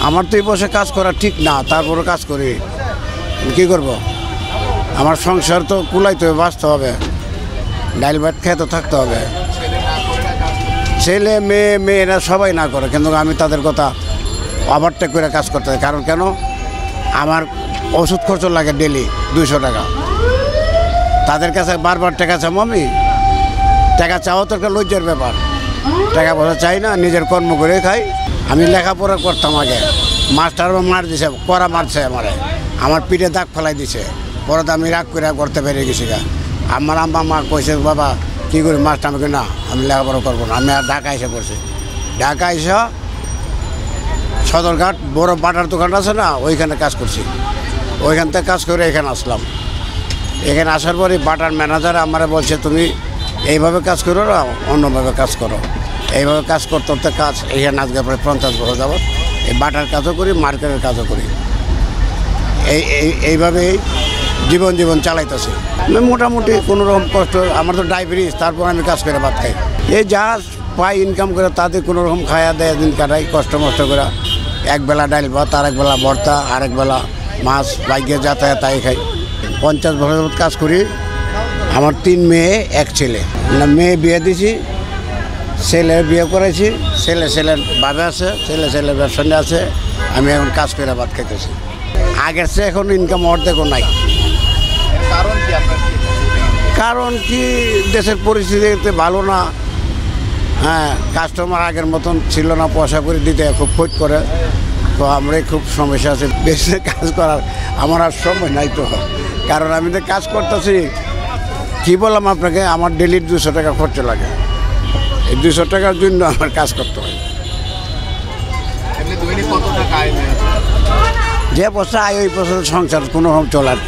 আমার তো এই বসে কাজ করা ঠিক না, তারপরে কাজ করি, কি করব? আমার সংসার তো কুলাইতে হবে, বাঁচতে হবে, ডাইল ভাত খেয়ে তো থাকতে হবে। ছেলে মেয়েরা সবাই না করে, কিন্তু আমি তাদের কথা ওভারটেক করে কাজ করতে হয়। কারণ কেন? আমার ওষুধ খরচ লাগে ডেলি 200 টাকা। তাদের কাছে বারবার টাকা চাবো আমি? টাকা চাওয়া তো একটা লজ্জার ব্যাপার। টাকা পয়সা চাই না, নিজের কর্ম করে খাই। আমি লেখাপড়া করতাম আগে, মাস্টার মার দিছে, করা মারছে আমার পিঠে দাগ ফেলাই দিছে। পরে তো আমি রাগ করে করতে পেরে গেছি। আমার আম্মা মা কইছে, বাবা কী করি মাস্টার? আমাকে না, আমি লেখাপড়া করবো না। আমি আর ঢাকা এসে পড়ছি। ঢাকা এসে সদরঘাট বড় বাটার দোকান আছে না, ওইখানে কাজ করছি। ওইখান থেকে কাজ করে এখানে আসলাম। এখানে আসার পরে বাটার ম্যানেজার আমার বলছে, তুমি এইভাবে কাজ করো না, অন্যভাবে কাজ করো। এইভাবে কাজ করতে করতে কাজ এখানে আজকে প্রায় 50 বছর যাব। এই বাটার কাজও করি, মার্কেটের কাজও করি। এইভাবেই জীবন চালাইতেছি। মোটামুটি কোনো রকম কষ্ট, আমার তো ডায়াবেটিস, তারপর আমি কাজ করে ভাত খাই। এই যা পাই ইনকাম করে তাতে কোনো রকম খায়া দেয়, দিন কাটাই কষ্ট মষ্ট করে। একবেলা ডাইল ভাত, আর একবেলা ভর্তা, আর একবেলা মাছ, বাইকে যাতায়াত তাই খাই। 50 বছর কাজ করি। আমার 3 মেয়ে 1 ছেলে। মেয়ে বিয়ে দিয়েছি, ছেলে বিয়ে করেছি। ছেলের বাবা আছে, ছেলের ব্যবসা আছে। আমি এখন কাজ করে ভাত খাইতেছি। আগের চেয়ে এখন ইনকাম অর্ধেকও নাই। কারণ কি, দেশের পরিস্থিতি ভালো না। হ্যাঁ, কাস্টমার আগের মতন ছিল না, পয়সা করে দিতে খুব খোঁজ করে। তো আমরাই খুব সমস্যা আছে বেশি কাজ করার। আমার আর সময় নাই তো, কারণ আমি তো কাজ করতেছি। কী বললাম আপনাকে, আমার ডেলি 200 টাকা খরচা লাগে। এই 200 টাকার জন্য আমার কাজ করতে হয়। যে বছর আয় ওই বছর সংসার কোনো রকম চলার।